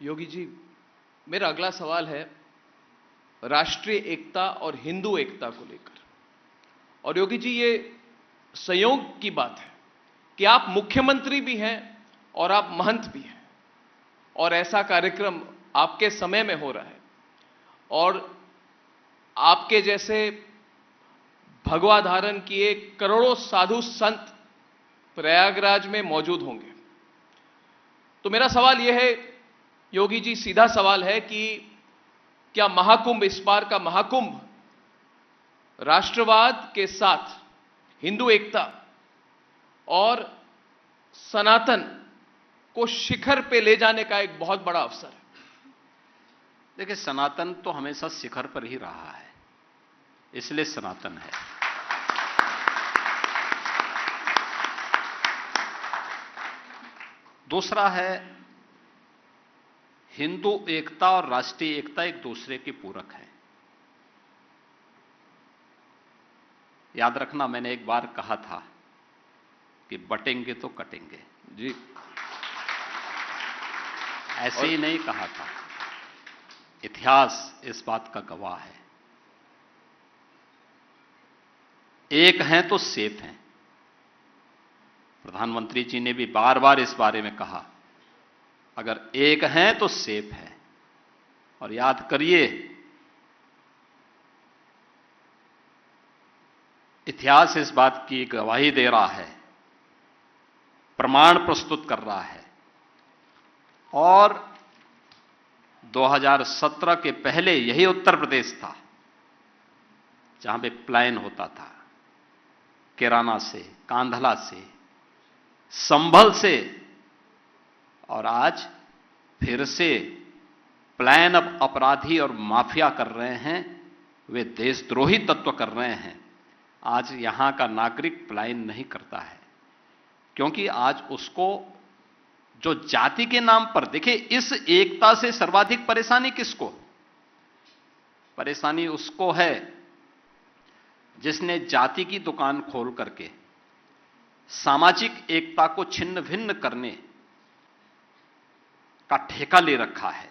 योगी जी, मेरा अगला सवाल है राष्ट्रीय एकता और हिंदू एकता को लेकर। और योगी जी, ये संयोग की बात है कि आप मुख्यमंत्री भी हैं और आप महंत भी हैं, और ऐसा कार्यक्रम आपके समय में हो रहा है, और आपके जैसे भगवा धारण किए करोड़ों साधु संत प्रयागराज में मौजूद होंगे। तो मेरा सवाल यह है योगी जी, सीधा सवाल है कि क्या महाकुंभ, इस बार का महाकुंभ राष्ट्रवाद के साथ हिंदू एकता और सनातन को शिखर पे ले जाने का एक बहुत बड़ा अवसर है? देखिए, सनातन तो हमेशा शिखर पर ही रहा है, इसलिए सनातन है। दूसरा है, हिंदू एकता और राष्ट्रीय एकता एक दूसरे के पूरक है। याद रखना, मैंने एक बार कहा था कि बटेंगे तो कटेंगे जी। ऐसे ही नहीं कहा था, इतिहास इस बात का गवाह है। एक हैं तो सेफ हैं। प्रधानमंत्री जी ने भी बार बार इस बारे में कहा, अगर एक हैं तो सेफ है। और याद करिए, इतिहास इस बात की गवाही दे रहा है, प्रमाण प्रस्तुत कर रहा है। और 2017 के पहले यही उत्तर प्रदेश था जहां पे प्लान होता था, कैराना से, कांधला से, संभल से, और आज फिर से प्लान अब अपराधी और माफिया कर रहे हैं, वे देशद्रोही तत्व कर रहे हैं। आज यहां का नागरिक पलायन नहीं करता है, क्योंकि आज उसको जो जाति के नाम पर, देखिए, इस एकता से सर्वाधिक परेशानी किसको? परेशानी उसको है जिसने जाति की दुकान खोल करके सामाजिक एकता को छिन्न भिन्न करने का ठेका ले रखा है।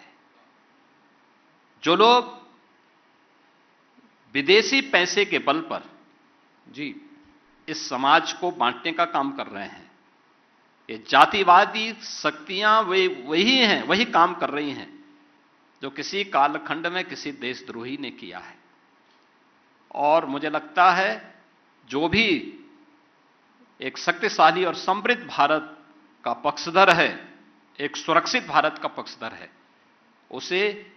जो लोग विदेशी पैसे के बल पर जी इस समाज को बांटने का काम कर रहे हैं, ये जातिवादी शक्तियां वे वही हैं, वही काम कर रही हैं जो किसी कालखंड में किसी देशद्रोही ने किया है। और मुझे लगता है जो भी एक शक्तिशाली और समृद्ध भारत का पक्षधर है, एक सुरक्षित भारत का पक्षधर है, उसे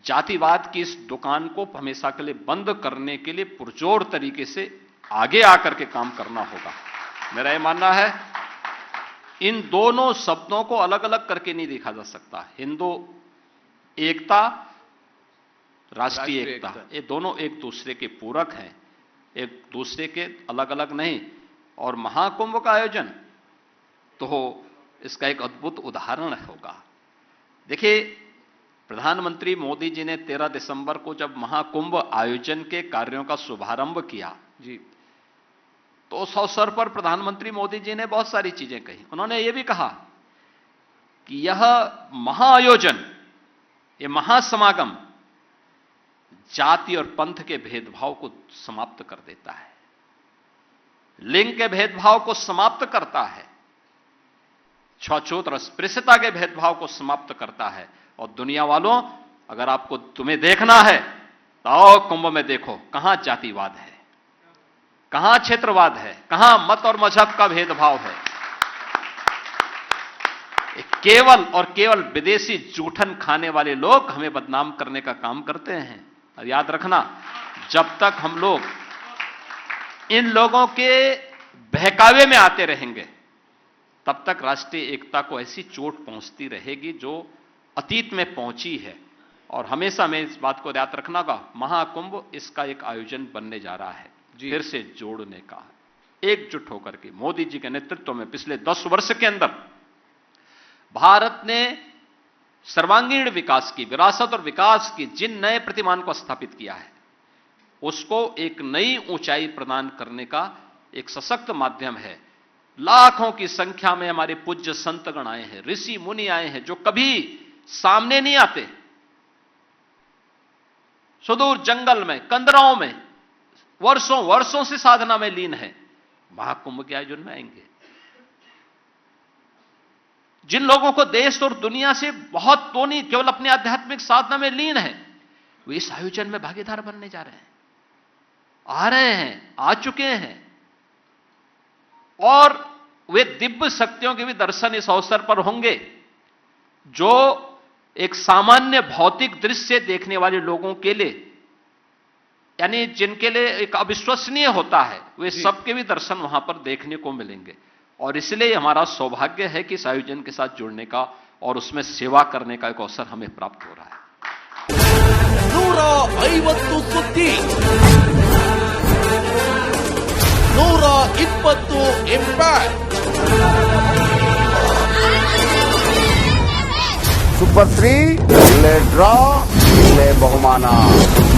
जातिवाद की इस दुकान को हमेशा के लिए बंद करने के लिए पुरजोर तरीके से आगे आकर के काम करना होगा। मेरा यह मानना है, इन दोनों शब्दों को अलग अलग करके नहीं देखा जा सकता। हिंदू एकता, राष्ट्रीय एकता, ये दोनों एक दूसरे के पूरक हैं, एक दूसरे के अलग अलग नहीं। और महाकुंभ का आयोजन तो इसका एक अद्भुत उदाहरण होगा। देखिए, प्रधानमंत्री मोदी जी ने 13 दिसंबर को जब महाकुंभ आयोजन के कार्यों का शुभारंभ किया जी, तो उस अवसर पर प्रधानमंत्री मोदी जी ने बहुत सारी चीजें कही। उन्होंने यह भी कहा कि यह महाआयोजन, यह महासमागम जाति और पंथ के भेदभाव को समाप्त कर देता है, लिंग के भेदभाव को समाप्त करता है, छूत और अस्पृश्यता के भेदभाव को समाप्त करता है। और दुनिया वालों, अगर आपको तुम्हें देखना है तो आओ कुंभ में देखो, कहां जातिवाद है, कहां क्षेत्रवाद है, कहां मत और मजहब का भेदभाव है। केवल और केवल विदेशी जूठन खाने वाले लोग हमें बदनाम करने का काम करते हैं। और याद रखना, जब तक हम लोग इन लोगों के बहकावे में आते रहेंगे, तब तक राष्ट्रीय एकता को ऐसी चोट पहुंचती रहेगी जो अतीत में पहुंची है। और हमेशा में इस बात को याद रखना होगा, महाकुंभ इसका एक आयोजन बनने जा रहा है, फिर से जोड़ने का, एकजुट होकर के मोदी जी के नेतृत्व में पिछले 10 वर्ष के अंदर भारत ने सर्वांगीण विकास की, विरासत और विकास की जिन नए प्रतिमान को स्थापित किया है, उसको एक नई ऊंचाई प्रदान करने का एक सशक्त माध्यम है। लाखों की संख्या में हमारे पूज्य संतगण आए हैं, ऋषि मुनि आए हैं, जो कभी सामने नहीं आते। सुदूर जंगल में, कंदराओं में वर्षों वर्षों से साधना में लीन है, महाकुंभ के आयोजन में आएंगे। जिन लोगों को देश और दुनिया से बहुत तो नहीं, केवल अपनी आध्यात्मिक साधना में लीन है, वे इस आयोजन में भागीदार बनने जा रहे हैं, आ रहे हैं, आ चुके हैं। और वे दिव्य शक्तियों के भी दर्शन इस अवसर पर होंगे, जो एक सामान्य भौतिक दृश्य देखने वाले लोगों के लिए, यानी जिनके लिए एक अविश्वसनीय होता है, वे सबके भी दर्शन वहां पर देखने को मिलेंगे। और इसलिए हमारा सौभाग्य है कि इस आयोजन के साथ जुड़ने का और उसमें सेवा करने का एक अवसर हमें प्राप्त हो रहा है। 150 सुद्दी, 120 ಇಂಪ್ಯಾಕ್ಟ್. ಸೂಪರ್ 3 ಇಲ್ಲೇ ಡ್ರಾ, ಇಲ್ಲೇ ಬಹುಮಾನ.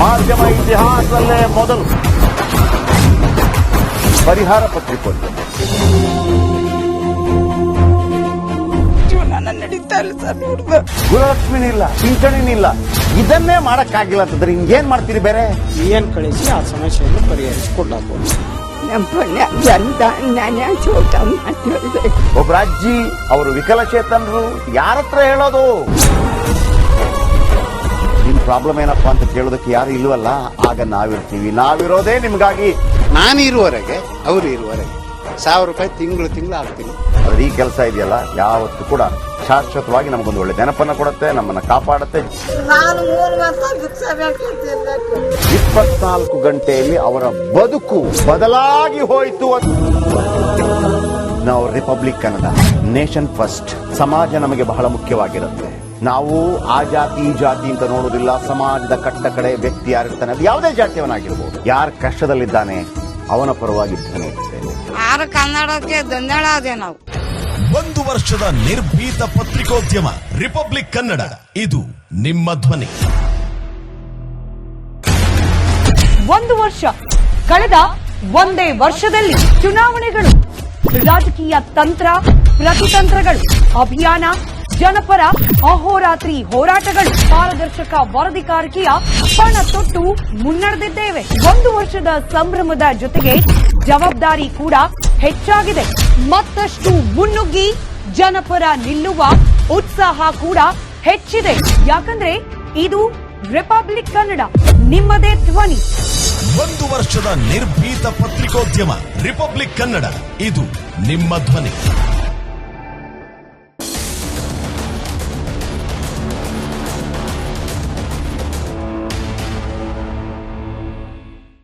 ಮಾಧ್ಯಮ ಇತಿಹಾಸದಲ್ಲೇ ಮೊದಲು ಪರಿಹಾರ ಪತ್ರಿಕೋದ್ಯಮ. ಜೀವನ ನಡೀತಾ ಇಲ್ಲ ಸರ್. ಗುರುಲಕ್ಷ್ಮಿನಿಲ್ಲ, ಪಿಂಚಣಿನಿಲ್ಲ, ಇದನ್ನೇ ಮಾಡಕ್ಕಾಗಿಲ್ಲ ಅಂತಂದ್ರೆ ಇನ್ನೇನ್ ಮಾಡ್ತೀರಿ ಬೇರೆ? ಏನ್ ಕಳಿಸಿ ಆ ಸಮಸ್ಯೆಯನ್ನು ಪರಿಹರಿಸಿಕೊಡ್ಲಾಗ್ಬೋದು. ನಮ್ಮ ಪುಣ್ಯ ಜನ್ದ ನಾನು ಚೋಟ ಮಾಡ್ತಿದ್ದೆ. ಒಬ್ಬ ಅಜ್ಜಿ, ಅವರು ವಿಕಲಚೇತನರು, ಯಾರತ್ರ ಹೇಳೋದು? ನಿಮ್ ಪ್ರಾಬ್ಲಮ್ ಏನಪ್ಪಾ ಅಂತ ಕೇಳೋದಕ್ಕೆ ಯಾರು ಇಲ್ವಲ್ಲ. ಆಗ ನಾವಿರ್ತೀವಿ, ನಾವಿರೋದೇ ನಿಮ್ಗಾಗಿ. ನಾನು ಇರುವವರೆಗೆ, ಅವರು ಇರುವವರೆಗೆ 1000 ರೂಪಾಯಿ ತಿಂಗಳು ಹಾಕ್ತೀನಿ. ಆದ್ರೆ ಈ ಕೆಲಸ ಇದೆಯಲ್ಲ, ಯಾವತ್ತೂ ಕೂಡ ಶಾಶ್ವತವಾಗಿ ನಮಗೊಂದು ಒಳ್ಳೆ ನೆನಪನ್ನ ಕೊಡುತ್ತೆ, ನಮ್ಮನ್ನ ಕಾಪಾಡುತ್ತೆ. ನಾನು 3 ವರ್ಷ ಭಿಕ್ಷೆ ಬೇಡ್ಕೊಳ್ತಿರ್ಬೇಕು. 24 ಗಂಟೆಯಲ್ಲಿ ಅವರ ಬದುಕು ಬದಲಾಗಿ ಹೋಯಿತು. ನಾವು ರಿಪಬ್ಲಿಕ್ ಕನ್ನಡ, ನೇಷನ್ ಫಸ್ಟ್. ಸಮಾಜ ನಮಗೆ ಬಹಳ ಮುಖ್ಯವಾಗಿರುತ್ತೆ. ನಾವು ಆ ಜಾತಿ ಈ ಜಾತಿ ಅಂತ ನೋಡೋದಿಲ್ಲ. ಸಮಾಜದ ಕಟ್ಟ ಕಡೆ ವ್ಯಕ್ತಿ ಯಾರಿರ್ತಾನೆ, ಅದು ಯಾವುದೇ ಜಾತಿಯವನಾಗಿರ್ಬೋದು, ಯಾರು ಕಷ್ಟದಲ್ಲಿದ್ದಾನೆ ಅವನ ಪರವಾಗಿ ಧ್ವನಿ ಇರ್ತೇನೆ. ಆರು ಕನ್ನಡಕ್ಕೆ ಧನ್ಯವಾದ. ನಾವು 1 ವರ್ಷದ ನಿರ್ಭೀತ ಪತ್ರಿಕೋದ್ಯಮ ರಿಪಬ್ಲಿಕ್ ಕನ್ನಡ, ಇದು ನಿಮ್ಮ ಧ್ವನಿ. 1 ವರ್ಷ ಕಳೆದ ಒಂದೇ ವರ್ಷದಲ್ಲಿ ಚುನಾವಣೆಗಳು, ರಾಜಕೀಯ ತಂತ್ರ ಪ್ರತಿತಂತ್ರಗಳು, ಅಭಿಯಾನ, ಜನಪರ ಅಹೋರಾತ್ರಿ ಹೋರಾಟಗಳು, ಪಾರದರ್ಶಕ ವರದಿಗಾರಿಕೆಯ ಪಣ ತೊಟ್ಟು ಮುನ್ನಡೆದಿದ್ದೇವೆ. 1 ವರ್ಷದ ಸಂಭ್ರಮದ ಜೊತೆಗೆ ಜವಾಬ್ದಾರಿ ಕೂಡ ಹೆಚ್ಚಾಗಿದೆ. ಮತ್ತಷ್ಟು ಮುನ್ನುಗ್ಗಿ ಜನಪರ ನಿಲ್ಲುವ ಉತ್ಸಾಹ ಕೂಡ ಹೆಚ್ಚಿದೆ. ಯಾಕಂದ್ರೆ ಇದು ರಿಪಬ್ಲಿಕ್ ಕನ್ನಡ, ನಿಮ್ಮದೇ ಧ್ವನಿ. 1 ವರ್ಷದ ನಿರ್ಭೀತ ಪತ್ರಿಕೋದ್ಯಮ ರಿಪಬ್ಲಿಕ್ ಕನ್ನಡ, ಇದು ನಿಮ್ಮ ಧ್ವನಿ.